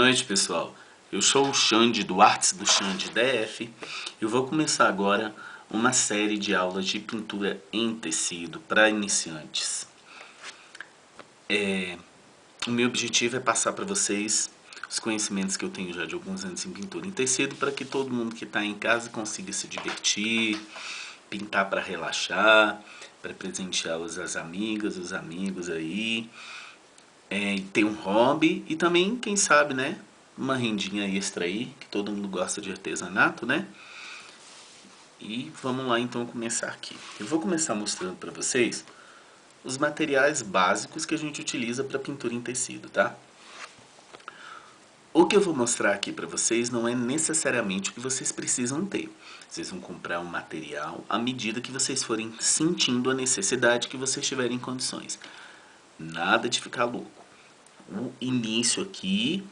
noite, pessoal. Eu sou o Xande do Artes do Xande DF. Eu vou começar agora uma série de aulas de pintura em tecido para iniciantes. O meu objetivo é passar para vocês os conhecimentos que eu tenho já de alguns anos em pintura em tecido, para que todo mundo que está em casa consiga se divertir, pintar para relaxar, para presentear as amigas, os amigos aí, e ter um hobby e também, quem sabe, né, uma rendinha extra aí, que todo mundo gosta de artesanato, né? E vamos lá então começar aqui. Eu vou começar mostrando para vocês os materiais básicos que a gente utiliza para pintura em tecido, tá? O que eu vou mostrar aqui para vocês não é necessariamente o que vocês precisam ter. Vocês vão comprar um material à medida que vocês forem sentindo a necessidade, que vocês tiverem condições. Nada de ficar louco. O início aqui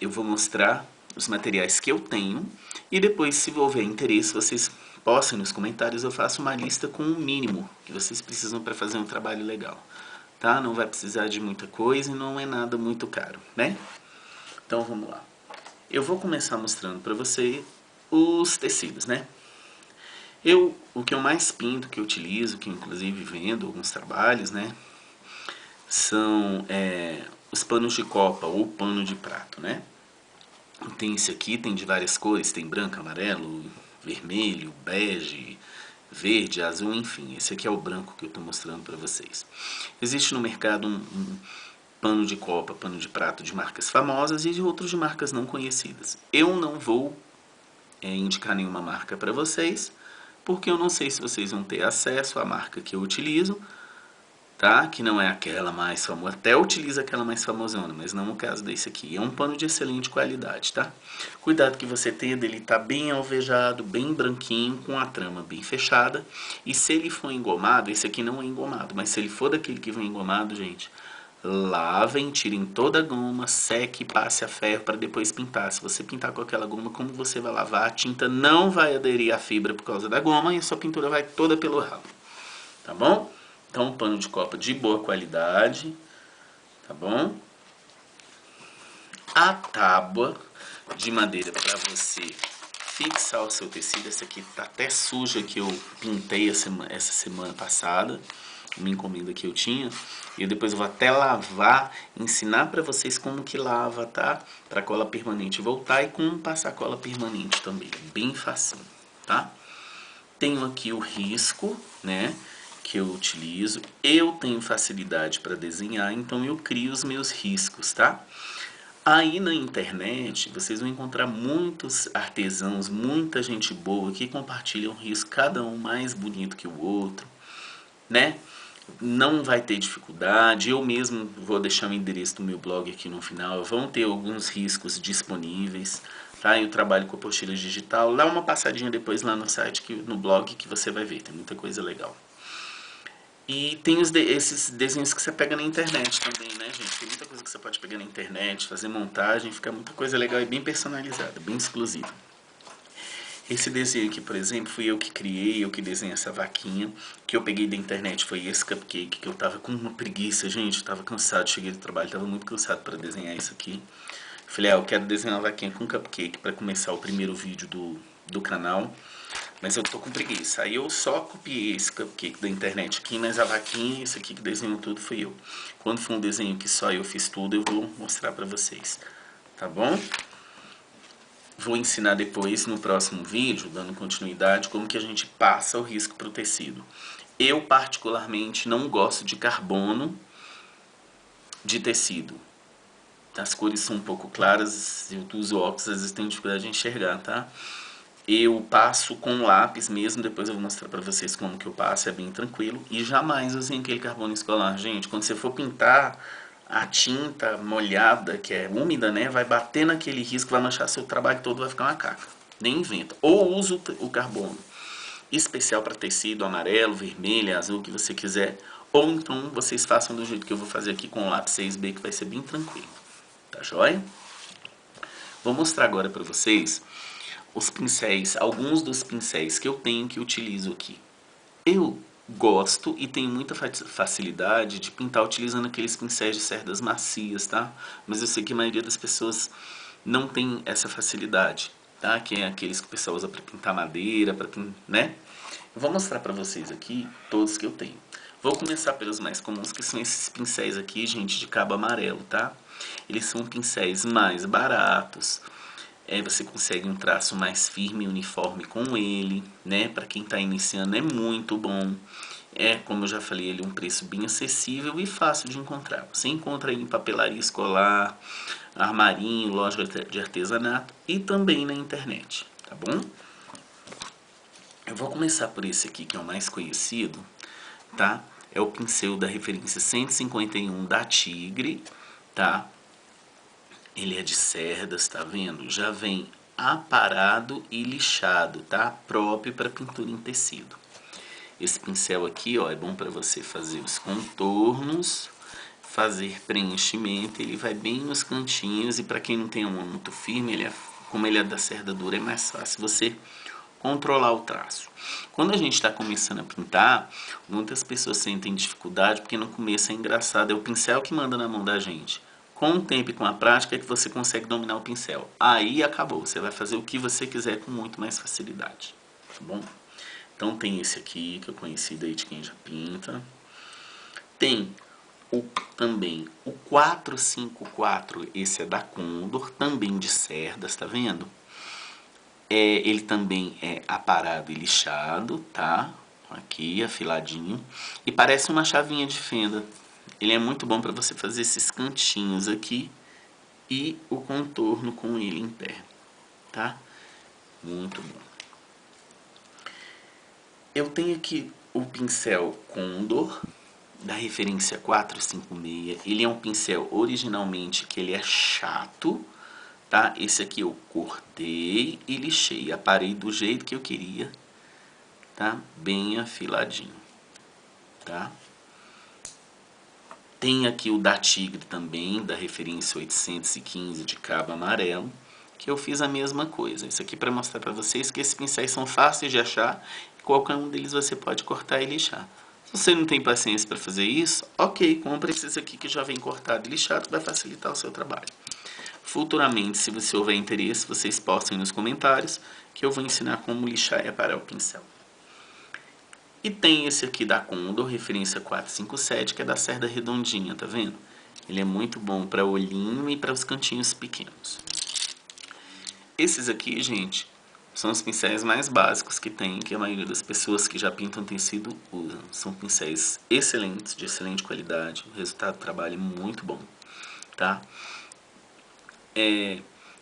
eu vou mostrar os materiais que eu tenho e depois, se houver interesse, vocês postem nos comentários, eu faço uma lista com o mínimo que vocês precisam para fazer um trabalho legal. Tá? Não vai precisar de muita coisa e não é nada muito caro, né? Então vamos lá. Eu vou começar mostrando para você os tecidos, né? O que eu mais pinto, que eu utilizo, que inclusive vendo alguns trabalhos, né? São os panos de copa ou pano de prato, né? Tem esse aqui, tem de várias cores, tem branco, amarelo, vermelho, bege, verde, azul, enfim. Esse aqui é o branco que eu estou mostrando para vocês. Existe no mercado um pano de copa, pano de prato de marcas famosas e de outros de marcas não conhecidas. Eu não vou indicar nenhuma marca para vocês, porque eu não sei se vocês vão ter acesso à marca que eu utilizo, tá? Que não é aquela mais famosa, até utiliza aquela mais famosona, mas não o caso desse aqui. É um pano de excelente qualidade, tá? Cuidado que você tenha dele tá bem alvejado, bem branquinho, com a trama bem fechada. E se ele for engomado, esse aqui não é engomado, mas se ele for daquele que vem engomado, gente, lavem, tirem toda a goma, seque e passe a ferro para depois pintar. Se você pintar com aquela goma, como você vai lavar, a tinta não vai aderir à fibra por causa da goma e a sua pintura vai toda pelo ralo, tá bom? Então, um pano de copa de boa qualidade, tá bom? A tábua de madeira para você fixar o seu tecido. Essa aqui tá até suja, que eu pintei essa semana passada, uma encomenda que eu tinha. E depois eu vou até lavar, ensinar para vocês como que lava, tá? Para cola permanente voltar e como passar cola permanente também. Bem facinho, tá? Tenho aqui o risco, né? Que eu utilizo. Eu tenho facilidade para desenhar, então eu crio os meus riscos, tá? Aí na internet vocês vão encontrar muitos artesãos, muita gente boa que compartilham risco, cada um mais bonito que o outro, né? Não vai ter dificuldade. Eu mesmo vou deixar o endereço do meu blog aqui no final. Vão ter alguns riscos disponíveis, tá? Eu trabalho com apostila digital. Dá uma passadinha depois lá no site, no blog, que você vai ver. Tem muita coisa legal. E tem esses desenhos que você pega na internet também, né, gente? Tem muita coisa que você pode pegar na internet, fazer montagem, fica muita coisa legal e bem personalizada, bem exclusiva. Esse desenho aqui, por exemplo, fui eu que criei, eu que desenhei essa vaquinha, que eu peguei da internet, foi esse cupcake, que eu tava com uma preguiça, gente, eu tava cansado, cheguei do trabalho, tava muito cansado para desenhar isso aqui. Falei, eu quero desenhar uma vaquinha com cupcake para começar o primeiro vídeo do canal. Mas eu tô com preguiça. Aí eu só copiei esse cupcake da internet aqui, mas a vaquinha, esse aqui que desenhou tudo fui eu. Quando for um desenho que só eu fiz tudo, eu vou mostrar pra vocês. Tá bom? Vou ensinar depois, no próximo vídeo, dando continuidade, como que a gente passa o risco pro tecido. Eu, particularmente, não gosto de carbono de tecido. As cores são um pouco claras, eu uso óculos, às vezes tenho dificuldade de enxergar, tá? Eu passo com lápis mesmo, depois eu vou mostrar pra vocês como que eu passo, é bem tranquilo. E jamais usem aquele carbono escolar, gente. Quando você for pintar, a tinta molhada, que é úmida, né, vai bater naquele risco, vai manchar seu trabalho todo, vai ficar uma caca. Nem inventa. Ou usa o carbono especial para tecido, amarelo, vermelho, azul, o que você quiser. Ou então vocês façam do jeito que eu vou fazer aqui com o lápis 6B, que vai ser bem tranquilo. Tá joia? Vou mostrar agora pra vocês os pincéis, alguns dos pincéis que eu tenho, que eu utilizo aqui. Eu gosto e tenho muita facilidade de pintar utilizando aqueles pincéis de cerdas macias, tá? Mas eu sei que a maioria das pessoas não tem essa facilidade, tá? Que é aqueles que o pessoal usa para pintar madeira, né? Eu vou mostrar para vocês aqui todos que eu tenho. Vou começar pelos mais comuns, que são esses pincéis aqui, gente, de cabo amarelo, tá? Eles são pincéis mais baratos. Você consegue um traço mais firme e uniforme com ele, né? Para quem está iniciando é muito bom. Como eu já falei, ele é um preço bem acessível e fácil de encontrar. Você encontra aí em papelaria escolar, armarinho, loja de artesanato e também na internet, tá bom? Eu vou começar por esse aqui, que é o mais conhecido, tá? É o pincel da referência 151 da Tigre, tá? Ele é de cerdas, tá vendo? Já vem aparado e lixado, tá? Próprio para pintura em tecido. Esse pincel aqui, ó, é bom para você fazer os contornos, fazer preenchimento. Ele vai bem nos cantinhos e para quem não tem a mão muito firme, como ele é da cerda dura, é mais fácil você controlar o traço. Quando a gente está começando a pintar, muitas pessoas sentem dificuldade porque no começo é engraçado, é o pincel que manda na mão da gente. Com o tempo e com a prática é que você consegue dominar o pincel. Aí acabou, você vai fazer o que você quiser com muito mais facilidade, tá bom? Então tem esse aqui, que eu conheci daí de quem já pinta. Tem também o 454, esse é da Condor, também de cerdas, tá vendo? Ele também é aparado e lixado, tá? Aqui, afiladinho. E parece uma chavinha de fenda. Ele é muito bom para você fazer esses cantinhos aqui e o contorno com ele em pé, tá? Muito bom. Eu tenho aqui o pincel Condor, da referência 456. Ele é um pincel originalmente que ele é chato, tá? Esse aqui eu cortei e lixei, aparei do jeito que eu queria, tá? Bem afiladinho, tá? Tem aqui o da Tigre também, da referência 815 de cabo amarelo, que eu fiz a mesma coisa. Isso aqui para mostrar para vocês que esses pincéis são fáceis de achar e qualquer um deles você pode cortar e lixar. Se você não tem paciência para fazer isso, ok, compre esses aqui que já vem cortado e lixado, vai facilitar o seu trabalho. Futuramente, se você houver interesse, vocês postem nos comentários que eu vou ensinar como lixar e aparar o pincel. E tem esse aqui da Condor, referência 457, que é da cerda redondinha, tá vendo? Ele é muito bom para olhinho e para os cantinhos pequenos. Esses aqui, gente, são os pincéis mais básicos que tem, que a maioria das pessoas que já pintam tecido usam. São pincéis excelentes, de excelente qualidade, o resultado do trabalho é muito bom, tá?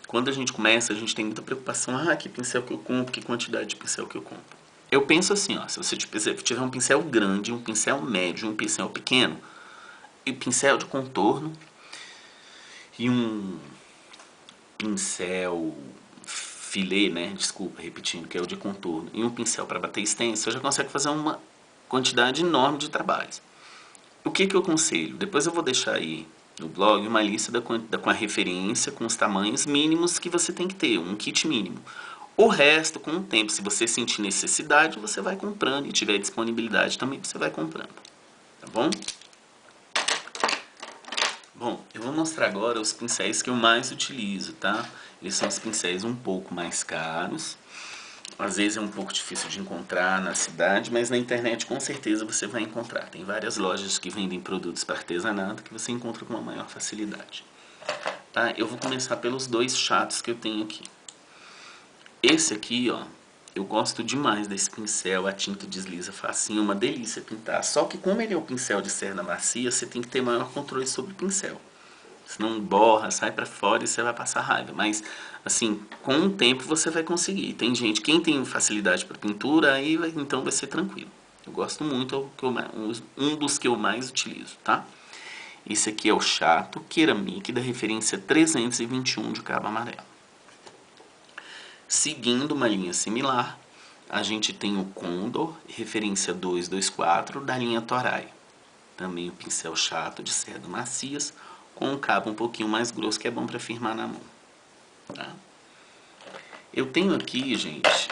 Quando a gente começa, a gente tem muita preocupação, que pincel que eu compro, que quantidade de pincel que eu compro. Eu penso assim, ó, se você tiver um pincel grande, um pincel médio, um pincel pequeno, e pincel de contorno, e um pincel filê, né, desculpa, repetindo, que é o de contorno, e um pincel para bater stencil, você já consegue fazer uma quantidade enorme de trabalhos. O que eu aconselho? Depois eu vou deixar aí no blog uma lista com a referência, com os tamanhos mínimos que você tem que ter, um kit mínimo. O resto, com o tempo, se você sentir necessidade, você vai comprando e tiver disponibilidade também, você vai comprando. Tá bom? Bom, eu vou mostrar agora os pincéis que eu mais utilizo, tá? Eles são os pincéis um pouco mais caros. Às vezes é um pouco difícil de encontrar na cidade, mas na internet com certeza você vai encontrar. Tem várias lojas que vendem produtos para artesanato que você encontra com uma maior facilidade. Tá? Eu vou começar pelos dois chatos que eu tenho aqui. Esse aqui, ó, eu gosto demais desse pincel, a tinta desliza facinho, uma delícia pintar. Só que como ele é um pincel de cerda macia, você tem que ter maior controle sobre o pincel. Senão borra, sai pra fora e você vai passar raiva. Mas, assim, com o tempo você vai conseguir. Tem gente, quem tem facilidade para pintura, aí então vai ser tranquilo. Eu gosto muito, um dos que eu mais utilizo, tá? Esse aqui é o Chato Ceramic, da referência 321 de cabo amarelo. Seguindo uma linha similar, a gente tem o Condor, referência 224, da linha Toray. Também o pincel chato de cerdas macias, com um cabo um pouquinho mais grosso, que é bom para firmar na mão. Tá? Eu tenho aqui, gente,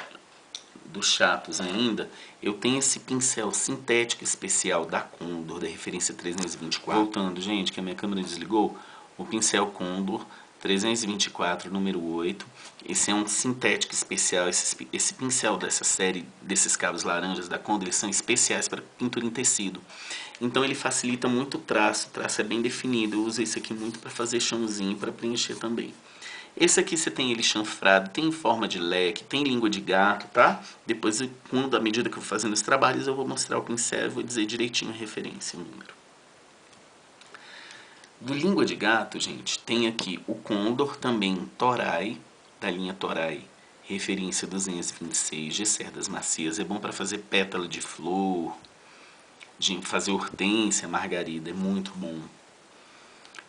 dos chatos ainda, eu tenho esse pincel sintético especial da Condor, da referência 324. Voltando, gente, que a minha câmera desligou, o pincel Condor 324, número 8. Esse é um sintético especial. Esse pincel dessa série, desses cabos laranjas da Condor, eles são especiais para pintura em tecido. Então ele facilita muito o traço é bem definido. Eu uso esse aqui muito para fazer chãozinho, para preencher também. Esse aqui você tem ele chanfrado, tem forma de leque, tem língua de gato, tá? Depois, à medida que eu vou fazendo os trabalhos, eu vou mostrar o pincel e vou dizer direitinho a referência, o número. Do língua de gato, gente, tem aqui o Condor, também Toray, da linha Toray, referência 226, de cerdas macias. É bom para fazer pétala de flor, de fazer hortência, margarida, é muito bom.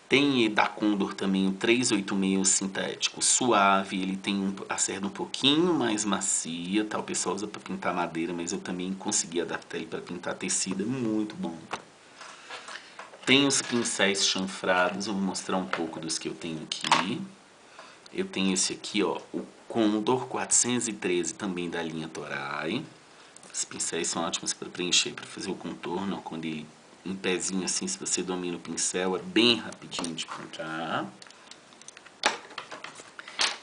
Tem da Condor também o 386 sintético suave, ele tem a cerda um pouquinho mais macia, tá? O pessoal usa para pintar madeira, mas eu também consegui adaptar ele para pintar tecido, é muito bom. Tem os pincéis chanfrados, eu vou mostrar um pouco dos que eu tenho aqui. Eu tenho esse aqui, ó, o Condor 413, também da linha Toray. Os pincéis são ótimos para preencher, para fazer o contorno, ó, quando ele em pezinho assim, se você domina o pincel, é bem rapidinho de pintar.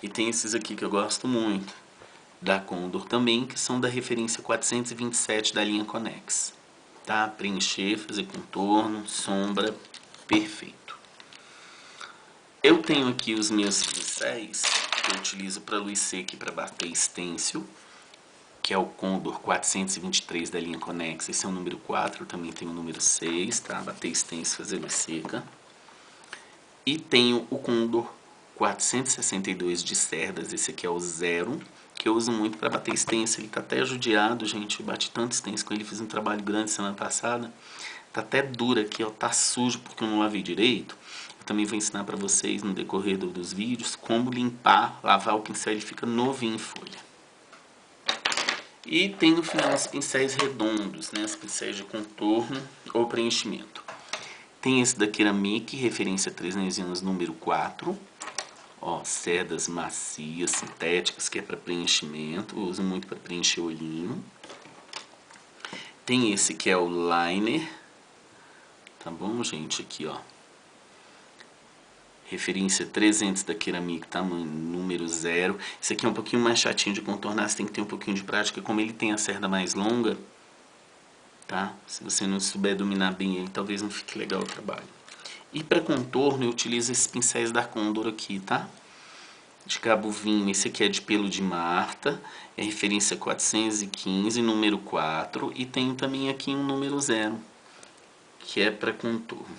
E tem esses aqui que eu gosto muito, da Condor também, que são da referência 427 da linha Connex. Tá? Preencher, fazer contorno, sombra, perfeito. Eu tenho aqui os meus pincéis que eu utilizo para luz seca e para bater stencil, que é o Condor 423 da linha Connex. Esse é o número 4, também tem o número 6, tá? Bater stencil, fazer luz seca. E tenho o Condor 462 de cerdas, esse aqui é o 0, que eu uso muito para bater stencil. Ele tá até judiado, gente, eu bati tanto stencil com ele, fiz um trabalho grande semana passada. Tá até duro aqui, ó, tá sujo porque eu não lavei direito. Eu também vou ensinar para vocês no decorrer dos vídeos como limpar, lavar o pincel, ele fica novinho em folha. E tem no final os pincéis redondos, né, os pincéis de contorno ou preenchimento. Tem esse da Ceramic, referência 300 anos, número 4. Ó, cerdas macias, sintéticas, que é para preenchimento. Eu uso muito para preencher olhinho. Tem esse que é o liner. Tá bom, gente? Aqui, ó. Referência 300 da Ceramic, tamanho número 0. Esse aqui é um pouquinho mais chatinho de contornar, você tem que ter um pouquinho de prática. Como ele tem a cerda mais longa, tá? Se você não souber dominar bem ele, talvez não fique legal o trabalho. E para contorno, eu utilizo esses pincéis da Condor aqui, tá? De cabo vinho, esse aqui é de pelo de Marta, é referência 415, número 4. E tem também aqui um número 0, que é para contorno.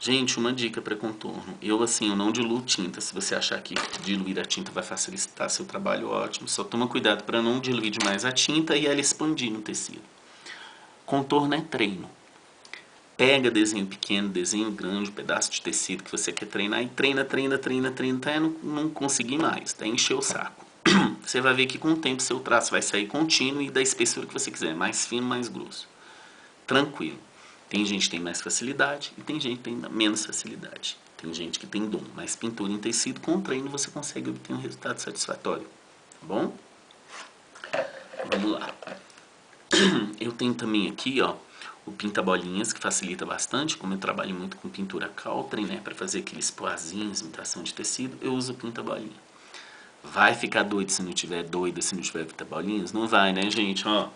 Gente, uma dica para contorno. Eu não diluo tinta. Se você achar que diluir a tinta vai facilitar seu trabalho, ótimo. Só toma cuidado para não diluir demais a tinta e ela expandir no tecido. Contorno é treino. Pega desenho pequeno, desenho grande, pedaço de tecido que você quer treinar e treina até não conseguir mais, até encher o saco. Você vai ver que com o tempo seu traço vai sair contínuo e da espessura que você quiser, mais fino, mais grosso. Tranquilo. Tem gente que tem mais facilidade e tem gente que tem menos facilidade. Tem gente que tem dom, mas pintura em tecido com treino você consegue obter um resultado satisfatório. Tá bom? Vamos lá. Eu tenho também aqui, ó, o pinta-bolinhas, que facilita bastante. Como eu trabalho muito com pintura Caltrin, né, para fazer aqueles poazinhos, imitação de tecido, eu uso pinta-bolinha. Vai ficar doido se não tiver pinta-bolinhas? Não vai, né, gente? Ó,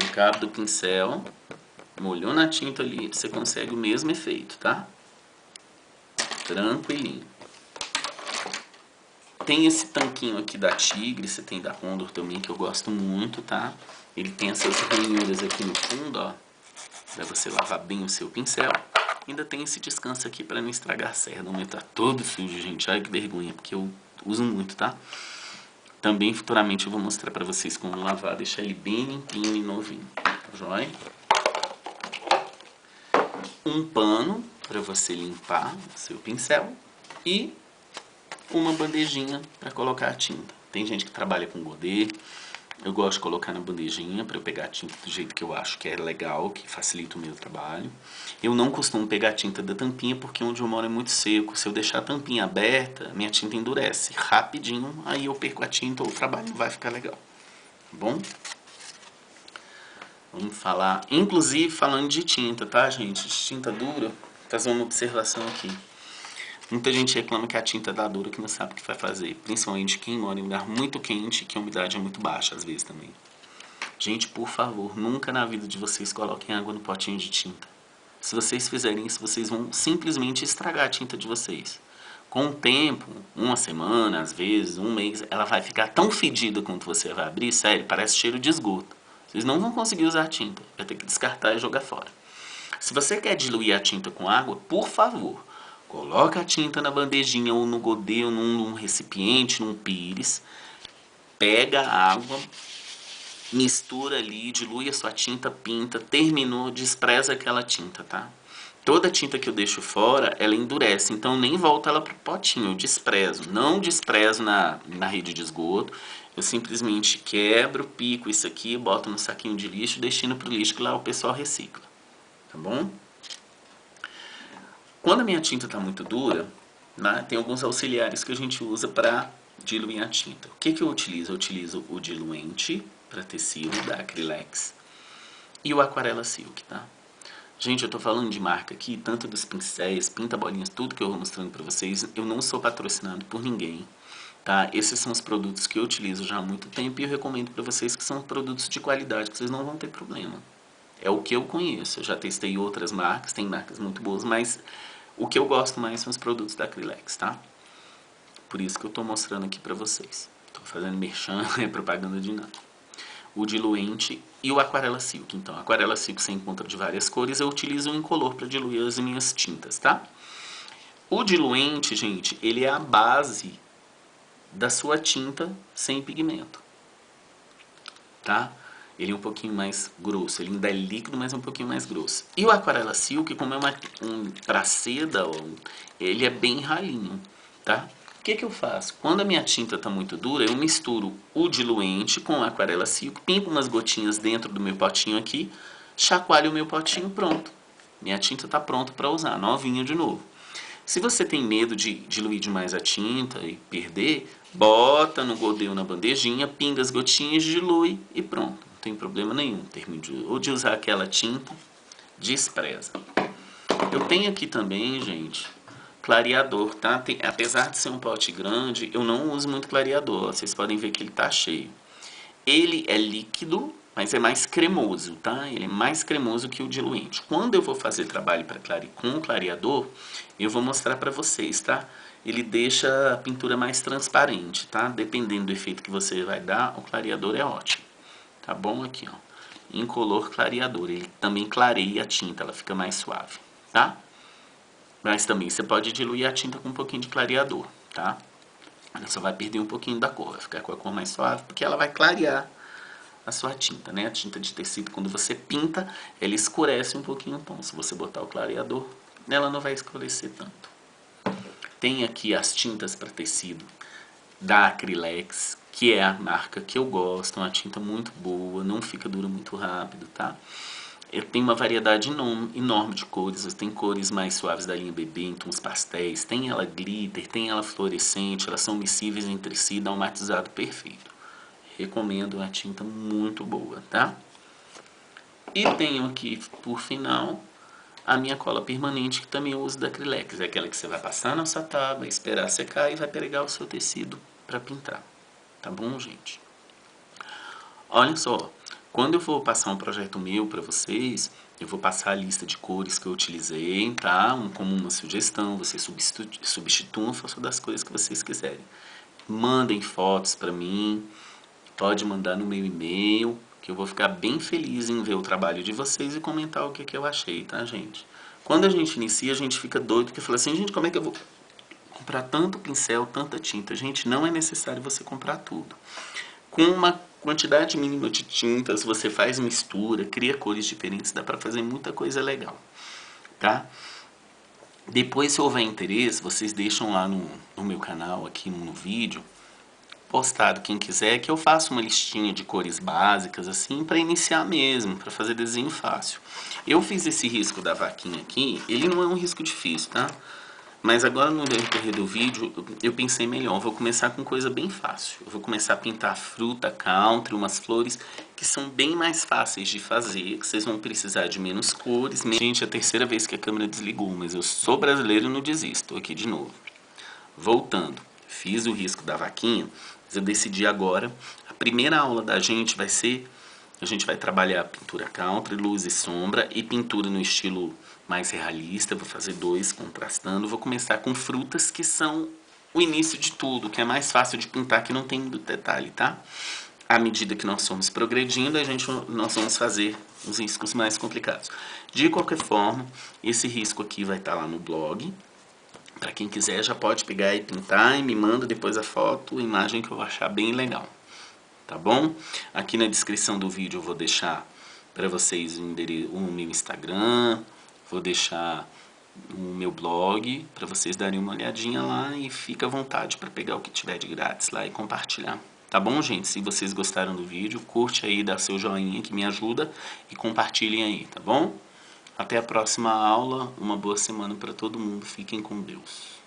no cabo do pincel, molhou na tinta ali, você consegue o mesmo efeito, tá? Tranquilinho. Tem esse tanquinho aqui da Tigre, você tem da Condor também, que eu gosto muito, tá? Ele tem essas ranhuras aqui no fundo, ó, para você lavar bem o seu pincel. Ainda tem esse descanso aqui para não estragar a cerda. Não tá todo sujo, gente. Ai, que vergonha, porque eu uso muito, tá? Também futuramente eu vou mostrar para vocês como lavar, deixar ele bem limpinho e novinho. Joia? Um pano para você limpar o seu pincel e uma bandejinha para colocar a tinta. Tem gente que trabalha com godê. Eu gosto de colocar na bandejinha para eu pegar a tinta do jeito que eu acho que é legal, que facilita o meu trabalho. Eu não costumo pegar a tinta da tampinha porque onde eu moro é muito seco. Se eu deixar a tampinha aberta, minha tinta endurece rapidinho, aí eu perco a tinta ou o trabalho não vai ficar legal. bom? Vamos falar, inclusive falando de tinta, tá, gente? De tinta dura, vou fazer uma observação aqui. Muita gente reclama que a tinta dá dura, que não sabe o que vai fazer. Principalmente quem mora em um lugar muito quente, que a umidade é muito baixa às vezes também. Gente, por favor, nunca na vida de vocês coloquem água no potinho de tinta. Se vocês fizerem isso, vocês vão simplesmente estragar a tinta de vocês. Com o tempo, uma semana, às vezes, um mês, ela vai ficar tão fedida quando você vai abrir, sério, parece cheiro de esgoto. Vocês não vão conseguir usar a tinta, vai ter que descartar e jogar fora. Se você quer diluir a tinta com água, por favor, coloca a tinta na bandejinha ou no godê ou num recipiente, num pires, pega a água, mistura ali, dilui a sua tinta, pinta, terminou, despreza aquela tinta, tá? Toda tinta que eu deixo fora, ela endurece, então nem volta ela pro potinho, eu desprezo. Não desprezo na rede de esgoto, eu simplesmente quebro, pico isso aqui, boto no saquinho de lixo, destino pro lixo que lá o pessoal recicla, tá bom? Quando a minha tinta está muito dura, né, tem alguns auxiliares que a gente usa para diluir a tinta. O que eu utilizo? Eu utilizo o diluente para tecido da Acrylex e o Aquarela Silk, tá? Gente, eu tô falando de marca aqui, tanto dos pincéis, pinta-bolinhas, tudo que eu vou mostrando pra vocês. Eu não sou patrocinado por ninguém, tá? Esses são os produtos que eu utilizo já há muito tempo e eu recomendo pra vocês que são produtos de qualidade, que vocês não vão ter problema. É o que eu conheço. Eu já testei outras marcas, tem marcas muito boas, mas o que eu gosto mais são os produtos da Acrylex, tá? Por isso que eu tô mostrando aqui pra vocês. Tô fazendo merchan, é propaganda de nada. O diluente e o Aquarela Silk. Então, Aquarela Silk você encontra de várias cores, eu utilizo o incolor para diluir as minhas tintas, tá? O diluente, gente, ele é a base da sua tinta sem pigmento, tá? Ele é um pouquinho mais grosso, ele ainda é líquido, mas é um pouquinho mais grosso. E o Aquarela Silk, como é pra seda, ele é bem ralinho, tá? O que eu faço? Quando a minha tinta está muito dura, eu misturo o diluente com a Aquarela Silk, pingo umas gotinhas dentro do meu potinho aqui, chacoalho o meu potinho, pronto. Minha tinta está pronta para usar, novinha de novo. Se você tem medo de diluir demais a tinta e perder, bota no godê ou na bandejinha, pinga as gotinhas, dilui e pronto. Não tem problema nenhum. Ou de usar aquela tinta, despreza. Eu tenho aqui também, gente, clareador, tá? Apesar de ser um pote grande, eu não uso muito clareador. Vocês podem ver que ele tá cheio. Ele é líquido, mas é mais cremoso, tá? Ele é mais cremoso que o diluente. Quando eu vou fazer trabalho com clareador, eu vou mostrar pra vocês, tá? Ele deixa a pintura mais transparente, tá? Dependendo do efeito que você vai dar, o clareador é ótimo. Tá bom? Aqui, ó. Incolor clareador. Ele também clareia a tinta, ela fica mais suave, tá? Mas também você pode diluir a tinta com um pouquinho de clareador, tá? Ela só vai perder um pouquinho da cor, vai ficar com a cor mais suave, porque ela vai clarear a sua tinta, né? A tinta de tecido, quando você pinta, ela escurece um pouquinho o tom. Se você botar o clareador, ela não vai escurecer tanto. Tem aqui as tintas para tecido da Acrylex, que é a marca que eu gosto, é uma tinta muito boa, não fica dura muito rápido, tá? Tem uma variedade enorme de cores, tem cores mais suaves da linha bebê, em tons pastéis, tem ela glitter, tem ela fluorescente, elas são miscíveis entre si, dá um matizado perfeito. Recomendo, uma tinta muito boa, tá? E tenho aqui, por final, a minha cola permanente, que também eu uso da Acrylex, é aquela que você vai passar na sua tábua, esperar secar e vai pegar o seu tecido para pintar, tá bom, gente? Olha só. Quando eu for passar um projeto meu para vocês, eu vou passar a lista de cores que eu utilizei, tá? Como uma sugestão, vocês substituam, façam das cores que vocês quiserem. Mandem fotos para mim, pode mandar no meu e-mail, que eu vou ficar bem feliz em ver o trabalho de vocês e comentar o que eu achei, tá, gente? Quando a gente inicia, a gente fica doido, porque fala assim, gente, como é que eu vou comprar tanto pincel, tanta tinta? Gente, não é necessário você comprar tudo. Com uma quantidade mínima de tintas, você faz mistura, cria cores diferentes, dá pra fazer muita coisa legal, tá? Depois, se houver interesse, vocês deixam lá no meu canal, aqui no vídeo, postado quem quiser, que eu faço uma listinha de cores básicas, assim, pra iniciar mesmo, pra fazer desenho fácil. Eu fiz esse risco da vaquinha aqui, ele não é um risco difícil, tá? Mas agora no decorrer do vídeo eu pensei melhor, eu vou começar com coisa bem fácil. Eu vou começar a pintar fruta, country, umas flores que são bem mais fáceis de fazer, que vocês vão precisar de menos cores. Gente, é a terceira vez que a câmera desligou, mas eu sou brasileiro e não desisto. Tô aqui de novo. Voltando, fiz o risco da vaquinha, mas eu decidi agora, a primeira aula da gente vai ser, a gente vai trabalhar pintura country, luz e sombra e pintura no estilo mais realista. Vou fazer 2 contrastando. Vou começar com frutas que são o início de tudo, que é mais fácil de pintar, que não tem muito detalhe, tá? À medida que nós formos progredindo, nós vamos fazer os riscos mais complicados. De qualquer forma, esse risco aqui vai estar lá no blog. Para quem quiser já pode pegar e pintar e me manda depois a foto, a imagem que eu vou achar bem legal. Tá bom? Aqui na descrição do vídeo eu vou deixar para vocês o meu Instagram, vou deixar o meu blog para vocês darem uma olhadinha lá e fica à vontade para pegar o que tiver de grátis lá e compartilhar. Tá bom, gente? Se vocês gostaram do vídeo, curte aí, dá seu joinha que me ajuda e compartilhem aí, tá bom? Até a próxima aula, uma boa semana para todo mundo, fiquem com Deus.